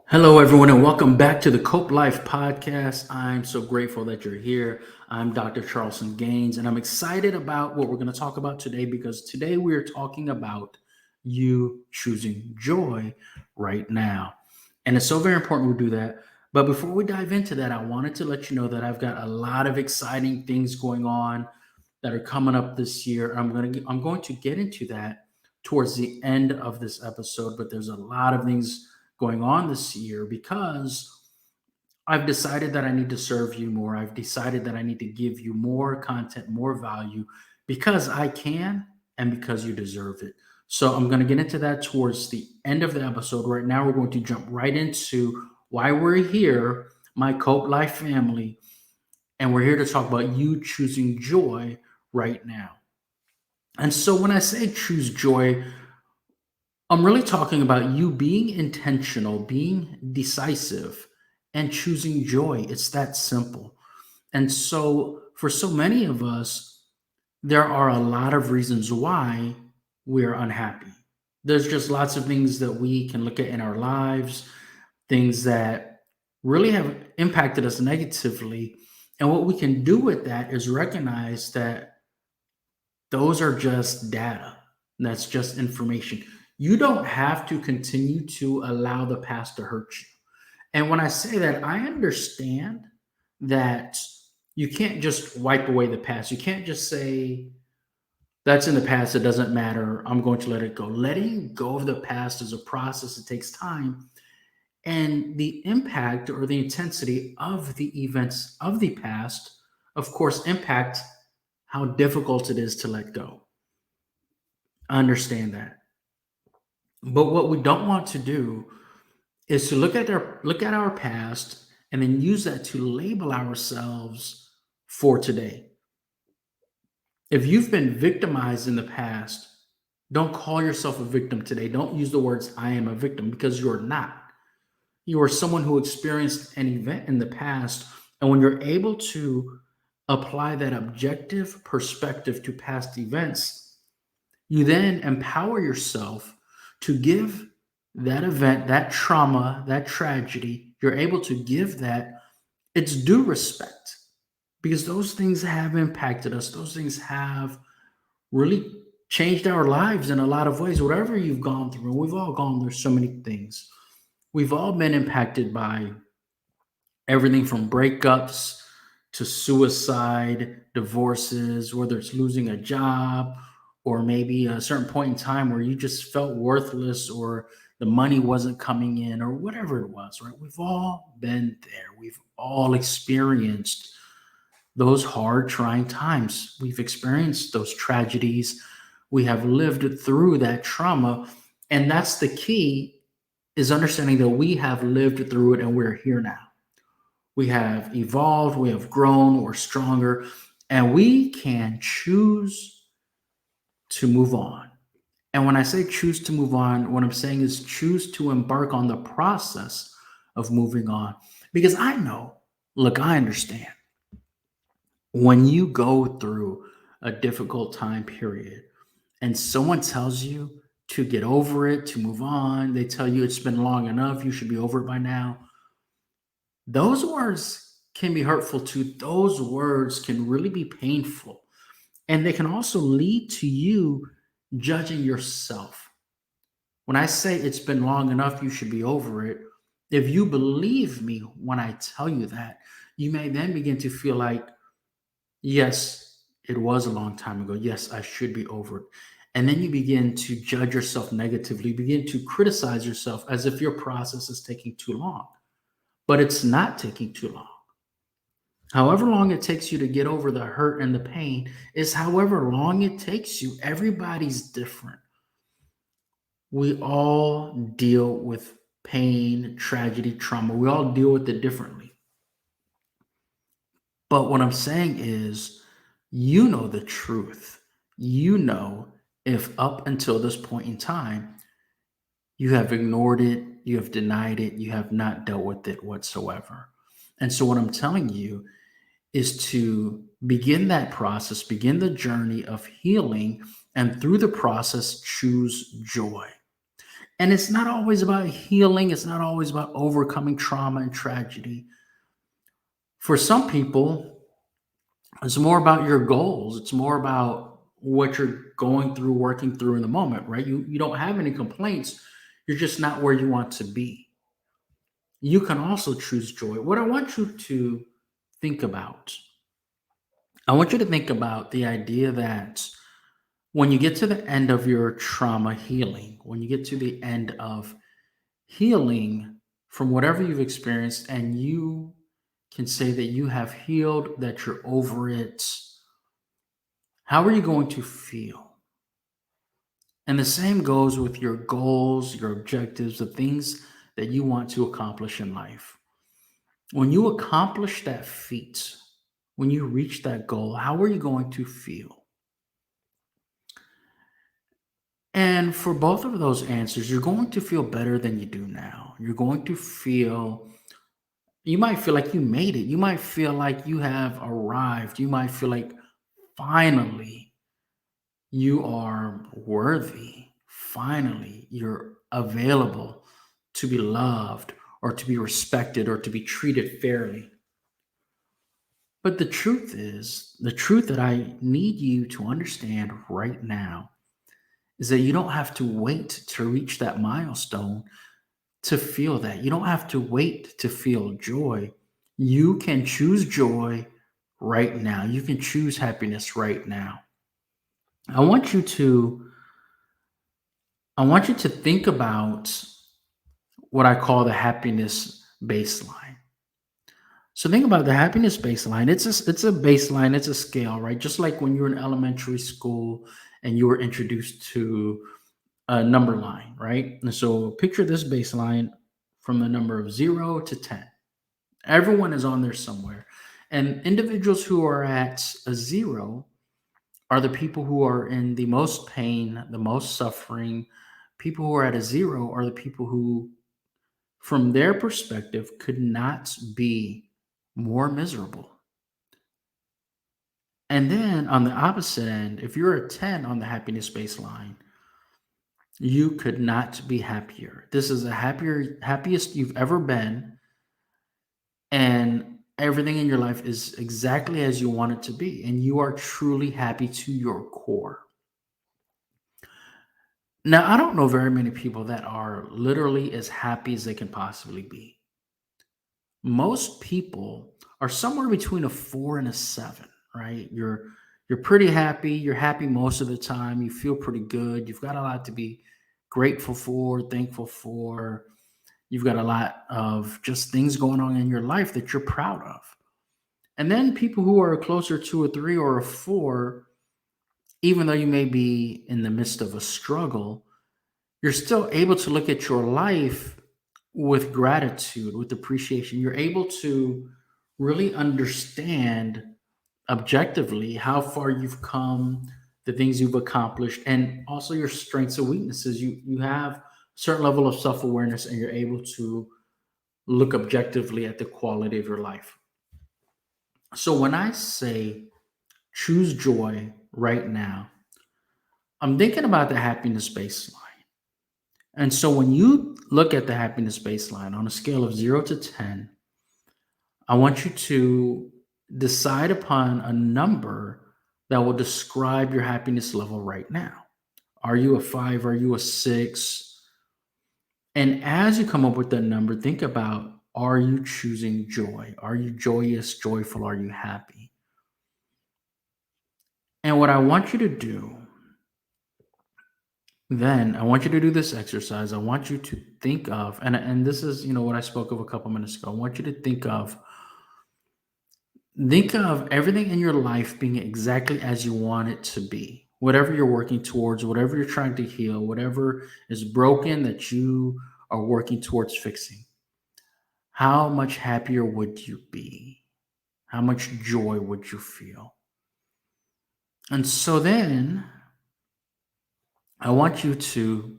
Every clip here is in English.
Hello, everyone, and welcome back to the Cope Life podcast. I'm so grateful that you're here. I'm Dr. Charleston Gaines, and I'm excited about what we're going to talk about today because today we're talking about you choosing joy right now. And it's so very important we do that. But before we dive into that, I wanted to let you know that I've got a lot of exciting things going on that are coming up this year. I'm going to get into that towards the end of this episode, but there's a lot of things going on this year because I've decided that I need to serve you more. I've decided that I need to give you more content, more value because I can and because you deserve it. So I'm going to get into that towards the end of the episode. Right now, we're going to jump right into why we're here, my Cope Life family, and we're here to talk about you choosing joy right now. And so when I say choose joy, I'm really talking about you being intentional, being decisive, and choosing joy. It's that simple. And so, for so many of us, there are a lot of reasons why we're unhappy. There's just lots of things that we can look at in our lives, things that really have impacted us negatively. And what we can do with that is recognize that those are just data. That's just information. You don't have to continue to allow the past to hurt you. And when I say that, I understand that you can't just wipe away the past. You can't just say, that's in the past. It doesn't matter. I'm going to let it go. Letting go of the past is a process. It takes time. And the impact or the intensity of the events of the past, of course, impact how difficult it is to let go. I understand that. But what we don't want to do is to look at our past and then use that to label ourselves for today. If you've been victimized in the past, don't call yourself a victim today. Don't use the words I am a victim because you're not. You are someone who experienced an event in the past, and when you're able to apply that objective perspective to past events, you then empower yourself to give that event, that trauma, that tragedy, you're able to give that its due respect because those things have impacted us. Those things have really changed our lives in a lot of ways. Whatever you've gone through, and we've all gone through so many things, we've all been impacted by everything from breakups to suicide, divorces, whether it's losing a job or maybe a certain point in time where you just felt worthless or the money wasn't coming in or whatever it was, right? We've all been there. We've all experienced those hard, trying times. We've experienced those tragedies. We have lived through that trauma. And that's the key is understanding that we have lived through it and we're here now. We have evolved, we have grown, we're stronger, and we can choose to move on. And when I say choose to move on, what I'm saying is choose to embark on the process of moving on. Because I know, look, I understand when you go through a difficult time period and someone tells you to get over it, to move on, they tell you it's been long enough, you should be over it by now. Those words can be hurtful too. Those words can really be painful. And they can also lead to you judging yourself. When I say it's been long enough, you should be over it, if you believe me when I tell you that, you may then begin to feel like, yes, it was a long time ago. Yes, I should be over it. And then you begin to judge yourself negatively, begin to criticize yourself as if your process is taking too long. But it's not taking too long. However long it takes you to get over the hurt and the pain is however long it takes you. Everybody's different. We all deal with pain, tragedy, trauma. We all deal with it differently. But what I'm saying is, you know the truth. You know if up until this point in time, you have ignored it, you have denied it, you have not dealt with it whatsoever. And so, what I'm telling you is to begin that process, begin the journey of healing, and through the process, choose joy. And it's not always about healing, it's not always about overcoming trauma and tragedy. For some people, it's more about your goals. It's more about what you're going through, working through in the moment, right? You don't have any complaints. You're just not where you want to be. You can also choose joy. What I want you to think about, I want you to think about the idea that when you get to the end of your trauma healing, when you get to the end of healing from whatever you've experienced, and you can say that you have healed, that you're over it, how are you going to feel? And the same goes with your goals, your objectives, the things that you want to accomplish in life. When you accomplish that feat, when you reach that goal, how are you going to feel? And for both of those answers, you're going to feel better than you do now. You're going to feel, you might feel like you made it. You might feel like you have arrived. You might feel like finally you are worthy. Finally, you're available to be loved or to be respected or to be treated fairly. But the truth is, the truth that I need you to understand right now is that you don't have to wait to reach that milestone to feel that. You don't have to wait to feel joy. You can choose joy right now. You can choose happiness right now. I want you to I want you to think about what I call the happiness baseline. So think about the happiness baseline. It's a baseline, it's a scale, right? Just like when you were in elementary school and you were introduced to a number line, right? And so picture this baseline from the number of 0 to 10. Everyone is on there somewhere. And individuals who are at a 0 are the people who are in the most pain, the most suffering. People who are at a 0 are the people who, from their perspective, could not be more miserable. And then on the opposite end, if you're a 10 on the happiness baseline, you could not be happier. This is the happiest you've ever been, and everything in your life is exactly as you want it to be, and you are truly happy to your core. Now, I don't know very many people that are literally as happy as they can possibly be. Most people are somewhere between a 4 and a 7, right? You're pretty happy, you're happy most of the time, you feel pretty good, you've got a lot to be grateful for, thankful for. You've got a lot of just things going on in your life that you're proud of. And then people who are closer to a 3 or a 4, even though you may be in the midst of a struggle, you're still able to look at your life with gratitude, with appreciation. You're able to really understand objectively how far you've come, the things you've accomplished, and also your strengths and weaknesses. You have a certain level of self-awareness and you're able to look objectively at the quality of your life. So when I say choose joy right now, I'm thinking about the happiness baseline. And so when you look at the happiness baseline on a scale of 0 to 10, I want you to decide upon a number that will describe your happiness level right now. Are you a 5? Are you a 6? And as you come up with that number, think about, are you choosing joy? Are you joyous, joyful? Are you happy? And what I want you to do then, I want you to do this exercise. I want you to think of, and this is, what I spoke of a couple minutes ago. I want you to think of everything in your life being exactly as you want it to be. Whatever you're working towards, whatever you're trying to heal, whatever is broken that you are working towards fixing. How much happier would you be? How much joy would you feel? And so then I want you to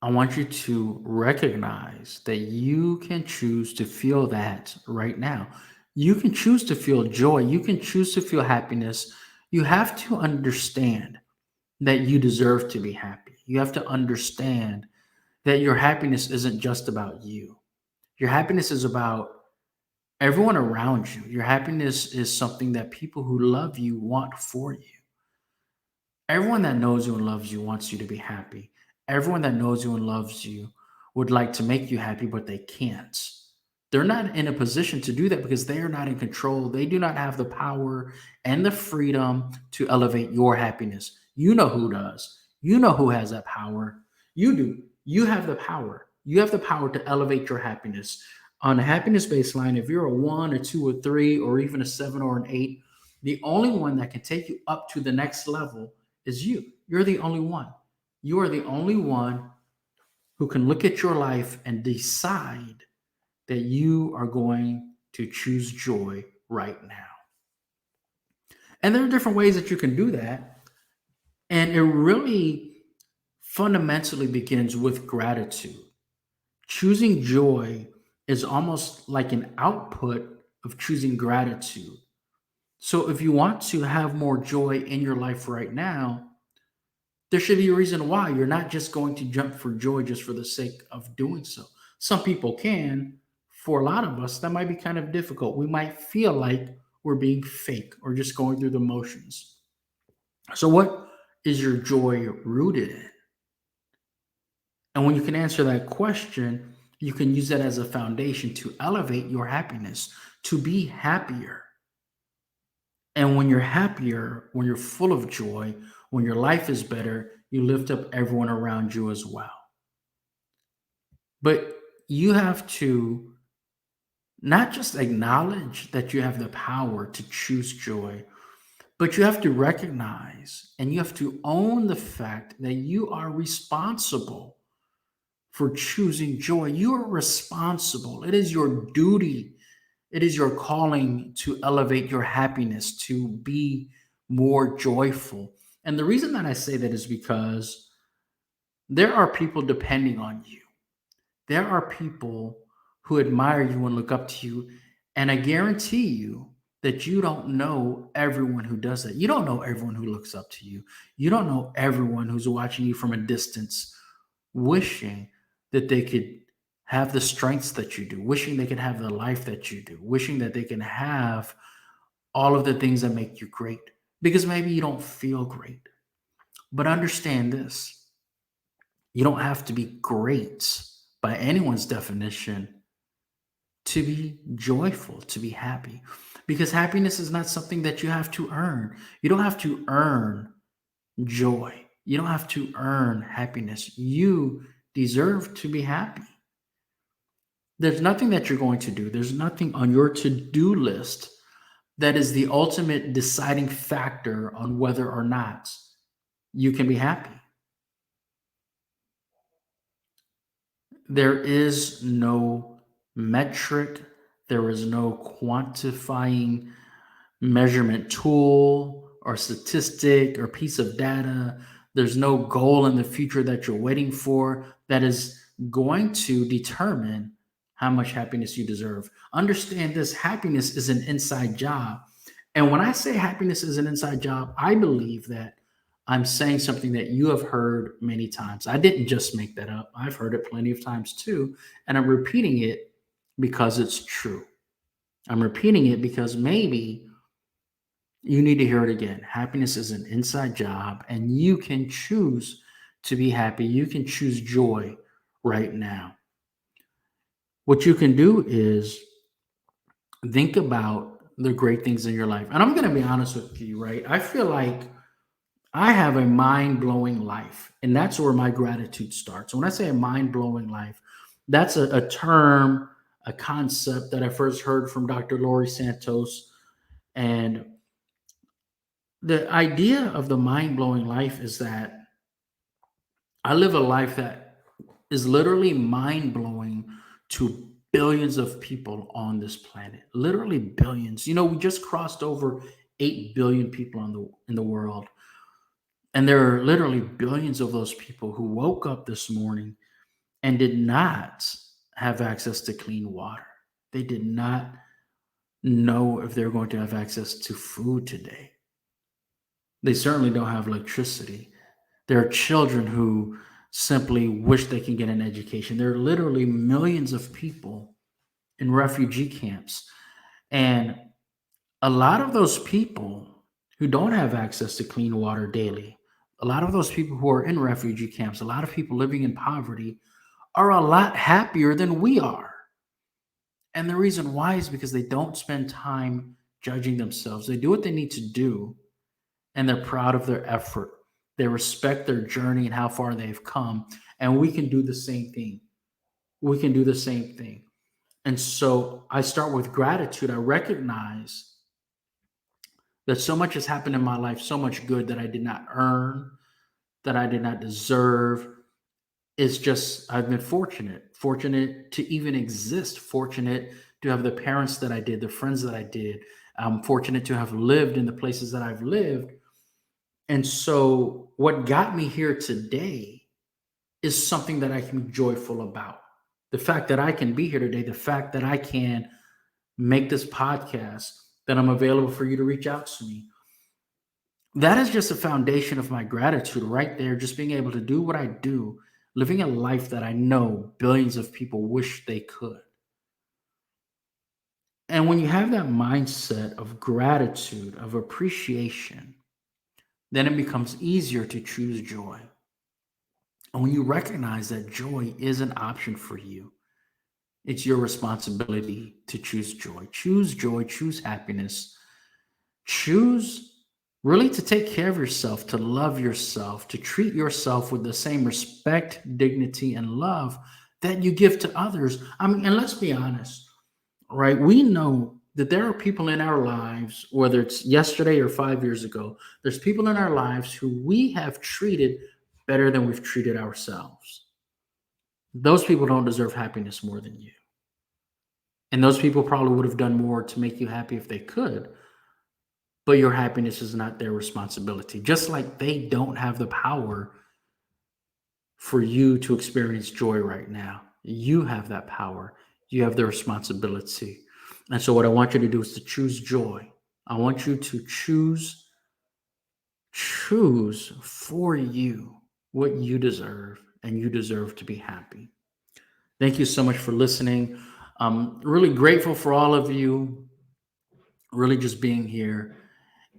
I want you to recognize that you can choose to feel that right now. You can choose to feel joy. You can choose to feel happiness. You have to understand. that you deserve to be happy. You have to understand that your happiness isn't just about you. Your happiness is about everyone around you. Your happiness is something that people who love you want for you. Everyone that knows you and loves you wants you to be happy. Everyone that knows you and loves you would like to make you happy, but they can't. They're not in a position to do that because they are not in control. They do not have the power and the freedom to elevate your happiness. You know who does. You know who has that power. You do. You have the power. You have the power to elevate your happiness. On a happiness baseline, if you're a one, a two, a three, or even a seven or an eight, the only one that can take you up to the next level is you. You're the only one. You are the only one who can look at your life and decide that you are going to choose joy right now. And there are different ways that you can do that. And it really fundamentally begins with gratitude. Choosing joy is almost like an output of choosing gratitude. So if you want to have more joy in your life right now, there should be a reason why. You're not just going to jump for joy just for the sake of doing so. Some people can. For a lot of us, that might be kind of difficult. We might feel like we're being fake or just going through the motions. So, what is your joy rooted in? And when you can answer that question, you can use that as a foundation to elevate your happiness, to be happier. And when you're happier, when you're full of joy, when your life is better, you lift up everyone around you as well. But you have to not just acknowledge that you have the power to choose joy, but you have to recognize and you have to own the fact that you are responsible for choosing joy. You are responsible. It is your duty, it is your calling to elevate your happiness, to be more joyful. And the reason that I say that is because there are people depending on you. There are people who admire you and look up to you. And I guarantee you that you don't know everyone who does that. You don't know everyone who looks up to you. You don't know everyone who's watching you from a distance, wishing that they could have the strengths that you do, wishing they could have the life that you do, wishing that they can have all of the things that make you great. Because maybe you don't feel great. But understand this, you don't have to be great by anyone's definition to be joyful, to be happy. Because happiness is not something that you have to earn. You don't have to earn joy. You don't have to earn happiness. You deserve to be happy. There's nothing that you're going to do, there's nothing on your to do list that is the ultimate deciding factor on whether or not you can be happy. There is no metric, there is no quantifying measurement tool or statistic or piece of data. There's no goal in the future that you're waiting for that is going to determine how much happiness you deserve. Understand this, happiness is an inside job. And when I say happiness is an inside job, I believe that I'm saying something that you have heard many times. I didn't just make that up, I've heard it plenty of times too. And I'm repeating it because it's true. I'm repeating it because maybe you need to hear it again. Happiness is an inside job, and you can choose to be happy. You can choose joy right now. What you can do is think about the great things in your life. And I'm going to be honest with you, right? I feel like I have a mind blowing life, and that's where my gratitude starts. When I say a mind blowing life, that's a term, a concept that I first heard from Dr. Laurie Santos. And the idea of the mind blowing life is that I live a life that is literally mind blowing to billions of people on this planet. Literally billions. You know, we just crossed over 8 billion people in the world. And there are literally billions of those people who woke up this morning and did not have access to clean water. They did not know if they're going to have access to food today. They certainly don't have electricity. There are children who simply wish they can get an education. There are literally millions of people in refugee camps. And a lot of those people who don't have access to clean water daily, a lot of those people who are in refugee camps, a lot of people living in poverty are a lot happier than we are. And the reason why is because they don't spend time judging themselves. They do what they need to do and they're proud of their effort. They respect their journey and how far they've come. And we can do the same thing. We can do the same thing. And so I start with gratitude. I recognize that so much has happened in my life, so much good that I did not earn, that I did not deserve. It's just, I've been fortunate to even exist, fortunate to have the parents that I did, the friends that I did. I'm fortunate to have lived in the places that I've lived. And so, what got me here today is something that I can be joyful about. The fact that I can be here today, the fact that I can make this podcast, that I'm available for you to reach out to me. That is just a foundation of my gratitude right there. Just being able to do what I do, living a life that I know billions of people wish they could. And when you have that mindset of gratitude, of appreciation, then it becomes easier to choose joy. And when you recognize that joy is an option for you, it's your responsibility to choose joy. Choose joy, choose happiness, choose really to take care of yourself, to love yourself, to treat yourself with the same respect, dignity, and love that you give to others. I mean, and let's be honest, right? We know that there are people in our lives, whether it's yesterday or 5 years ago, there's people in our lives who we have treated better than we've treated ourselves. Those people don't deserve happiness more than you. And those people probably would have done more to make you happy if they could, but your happiness is not their responsibility. Just like they don't have the power for you to experience joy right now. You have that power. You have the responsibility. And so what I want you to do is to choose joy. I want you to choose for you what you deserve, and you deserve to be happy. Thank you so much for listening. I'm really grateful for all of you really just being here.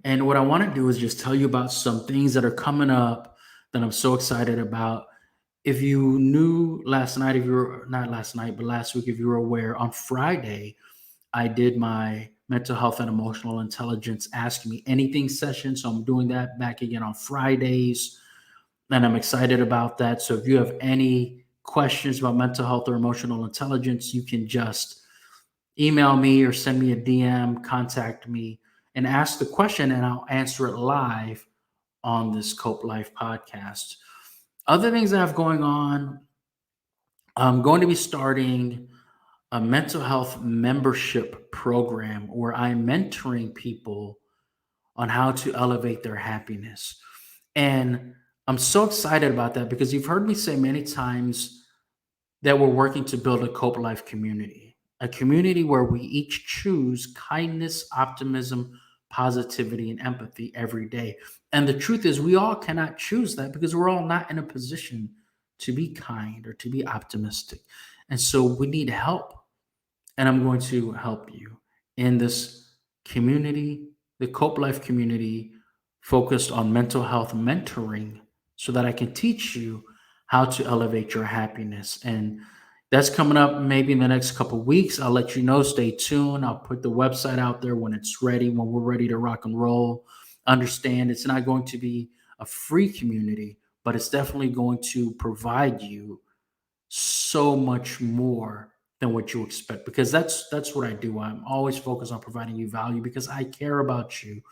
And what I want to do is just tell you about some things that are coming up that I'm so excited about. If you knew last night, if you were not last night, but last week, if you were aware, on Friday, I did my mental health and emotional intelligence Ask Me Anything session. So I'm doing that back again on Fridays. And I'm excited about that. So if you have any questions about mental health or emotional intelligence, you can just email me or send me a DM, contact me, and ask the question, and I'll answer it live on this Cope Life podcast. Other things I have going on, I'm going to be starting a mental health membership program where I'm mentoring people on how to elevate their happiness. And I'm so excited about that because you've heard me say many times that we're working to build a Cope Life community, a community where we each choose kindness, optimism, positivity, and empathy every day. And the truth is, we all cannot choose that because we're all not in a position to be kind or to be optimistic. And so we need help. And I'm going to help you in this community, the Cope Life community, focused on mental health mentoring, so that I can teach you how to elevate your happiness. And that's coming up maybe in the next couple of weeks. I'll let you know. Stay tuned. I'll put the website out there when it's ready, when we're ready to rock and roll. Understand it's not going to be a free community, but it's definitely going to provide you so much more than what you expect, because that's what I do. I'm always focused on providing you value because I care about you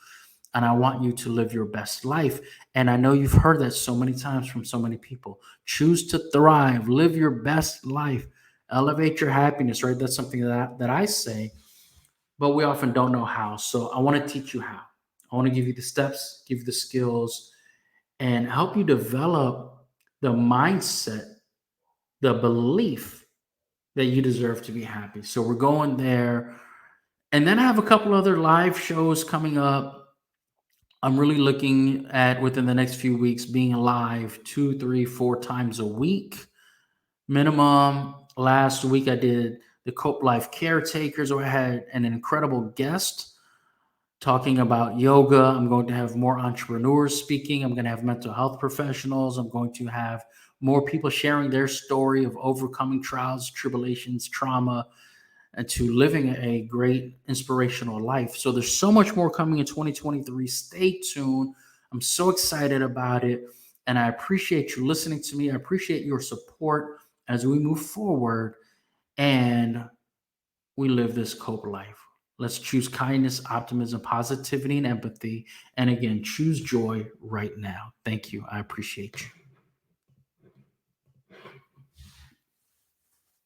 and I want you to live your best life. And I know you've heard that so many times from so many people. Choose to thrive, live your best life, elevate your happiness, right? That's something that I say, but we often don't know how. So I want to teach you how. I want to give you the steps, give you the skills, and help you develop the mindset, the belief that you deserve to be happy. So we're going there. And then I have a couple other live shows coming up. I'm really looking at within the next few weeks being live 2, 3, 4 times a week minimum. Last week I did the Cope Life Caretakers, where I had an incredible guest talking about yoga. I'm going to have more entrepreneurs speaking. I'm going to have mental health professionals. I'm going to have more people sharing their story of overcoming trials, tribulations, trauma, and to living a great inspirational life. So there's so much more coming in 2023. Stay tuned. I'm so excited about it. And I appreciate you listening to me. I appreciate your support as we move forward and we live this cope life. Let's choose kindness, optimism, positivity, and empathy. And again, choose joy right now. Thank you. I appreciate you.